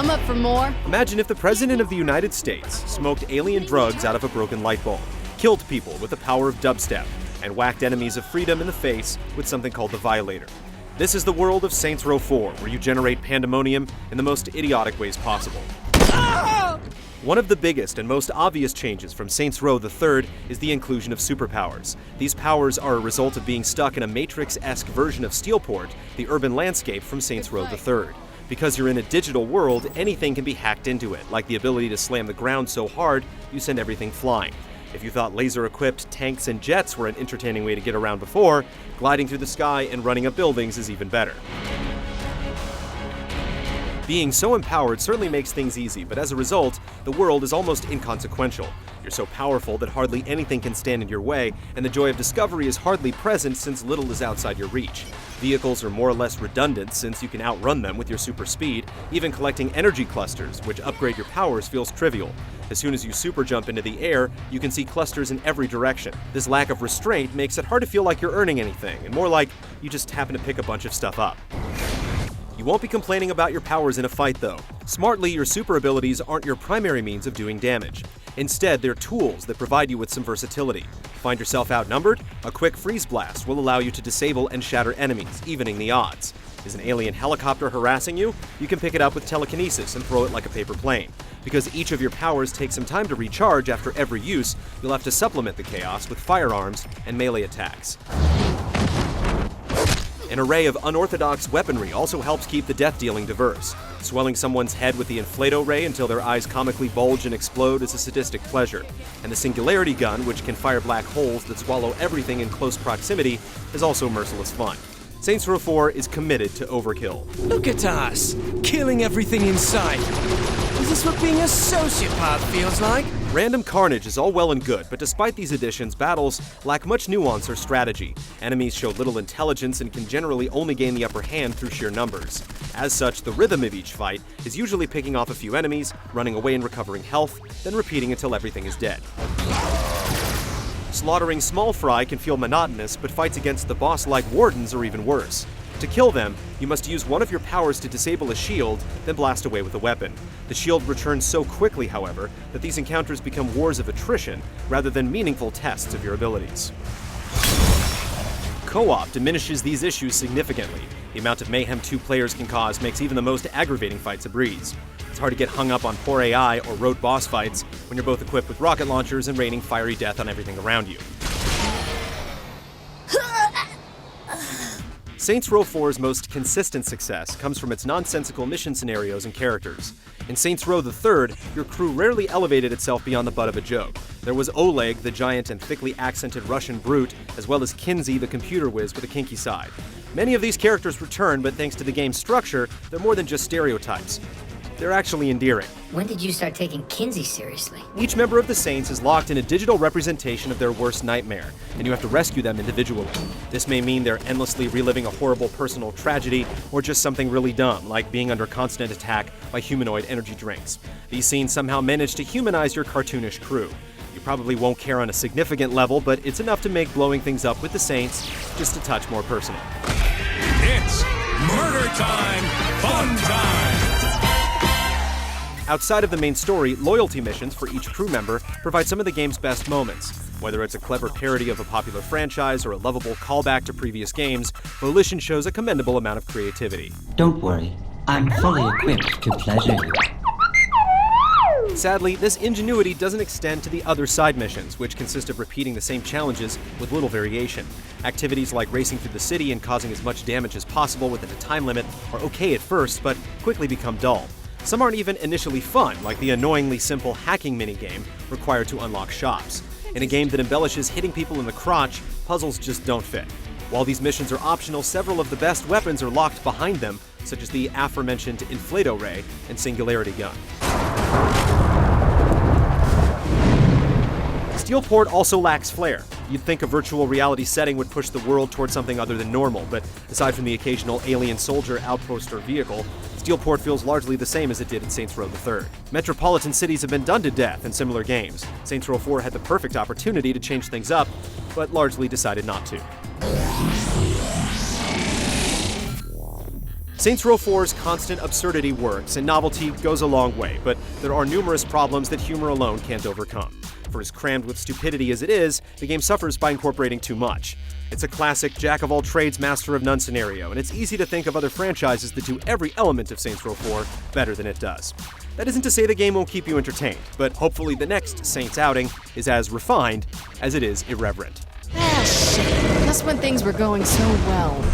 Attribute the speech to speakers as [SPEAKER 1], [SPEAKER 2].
[SPEAKER 1] I'm up for more.
[SPEAKER 2] Imagine if the President of the United States smoked alien drugs out of a broken light bulb, killed people with the power of dubstep, and whacked enemies of freedom in the face with something called the Violator. This is the world of Saints Row 4, where you generate pandemonium in the most idiotic ways possible. One of the biggest and most obvious changes from Saints Row the Third is the inclusion of superpowers. These powers are a result of being stuck in a Matrix-esque version of Steelport, the urban landscape from Saints Row the Third. Because you're in a digital world, anything can be hacked into it, like the ability to slam the ground so hard you send everything flying. If you thought laser-equipped tanks and jets were an entertaining way to get around before, gliding through the sky and running up buildings is even better. Being so empowered certainly makes things easy, but as a result, the world is almost inconsequential. You're so powerful that hardly anything can stand in your way, and the joy of discovery is hardly present since little is outside your reach. Vehicles are more or less redundant since you can outrun them with your super speed. Even collecting energy clusters, which upgrade your powers, feels trivial. As soon as you super jump into the air, you can see clusters in every direction. This lack of restraint makes it hard to feel like you're earning anything, and more like you just happen to pick a bunch of stuff up. You won't be complaining about your powers in a fight, though. Smartly, your super abilities aren't your primary means of doing damage. Instead, they're tools that provide you with some versatility. Find yourself outnumbered? A quick freeze blast will allow you to disable and shatter enemies, evening the odds. Is an alien helicopter harassing you? You can pick it up with telekinesis and throw it like a paper plane. Because each of your powers take some time to recharge after every use, you'll have to supplement the chaos with firearms and melee attacks. An array of unorthodox weaponry also helps keep the death dealing diverse. Swelling someone's head with the Inflato Ray until their eyes comically bulge and explode is a sadistic pleasure. And the Singularity Gun, which can fire black holes that swallow everything in close proximity, is also merciless fun. Saints Row 4 is committed to overkill.
[SPEAKER 3] Look at us, killing everything in sight. Is this what being a sociopath feels like?
[SPEAKER 2] Random carnage is all well and good, but despite these additions, battles lack much nuance or strategy. Enemies show little intelligence and can generally only gain the upper hand through sheer numbers. As such, the rhythm of each fight is usually picking off a few enemies, running away and recovering health, then repeating until everything is dead. Slaughtering small fry can feel monotonous, but fights against the boss-like wardens are even worse. To kill them, you must use one of your powers to disable a shield, then blast away with a weapon. The shield returns so quickly, however, that these encounters become wars of attrition rather than meaningful tests of your abilities. Co-op diminishes these issues significantly. The amount of mayhem two players can cause makes even the most aggravating fights a breeze. It's hard to get hung up on poor AI or rote boss fights when you're both equipped with rocket launchers and raining fiery death on everything around you. Saints Row 4's most consistent success comes from its nonsensical mission scenarios and characters. In Saints Row the Third, your crew rarely elevated itself beyond the butt of a joke. There was Oleg, the giant and thickly accented Russian brute, as well as Kinsey, the computer whiz with a kinky side. Many of these characters return, but thanks to the game's structure, they're more than just stereotypes. They're actually endearing.
[SPEAKER 4] When did you start taking Kinsey seriously?
[SPEAKER 2] Each member of the Saints is locked in a digital representation of their worst nightmare, and you have to rescue them individually. This may mean they're endlessly reliving a horrible personal tragedy, or just something really dumb, like being under constant attack by humanoid energy drinks. These scenes somehow manage to humanize your cartoonish crew. You probably won't care on a significant level, but it's enough to make blowing things up with the Saints just a touch more personal.
[SPEAKER 5] It's murder time, fun time!
[SPEAKER 2] Outside of the main story, loyalty missions for each crew member provide some of the game's best moments. Whether it's a clever parody of a popular franchise or a lovable callback to previous games, Volition shows a commendable amount of creativity.
[SPEAKER 6] Don't worry, I'm fully equipped to pleasure you.
[SPEAKER 2] Sadly, this ingenuity doesn't extend to the other side missions, which consist of repeating the same challenges with little variation. Activities like racing through the city and causing as much damage as possible within a time limit are okay at first, but quickly become dull. Some aren't even initially fun, like the annoyingly simple hacking minigame required to unlock shops. In a game that embellishes hitting people in the crotch, puzzles just don't fit. While these missions are optional, several of the best weapons are locked behind them, such as the aforementioned Inflato Ray and Singularity Gun. Steelport also lacks flair. You'd think a virtual reality setting would push the world towards something other than normal, but aside from the occasional alien soldier, outpost, or vehicle, Steelport feels largely the same as it did in Saints Row the Third. Metropolitan cities have been done to death in similar games. Saints Row 4 had the perfect opportunity to change things up, but largely decided not to. Saints Row 4's constant absurdity works, and novelty goes a long way, but there are numerous problems that humor alone can't overcome. For as crammed with stupidity as it is, the game suffers by incorporating too much. It's a classic jack-of-all-trades, master-of-none scenario, and it's easy to think of other franchises that do every element of Saints Row 4 better than it does. That isn't to say the game won't keep you entertained, but hopefully the next Saints outing is as refined as it is irreverent.
[SPEAKER 1] Ah, shit. Just when things were going so well.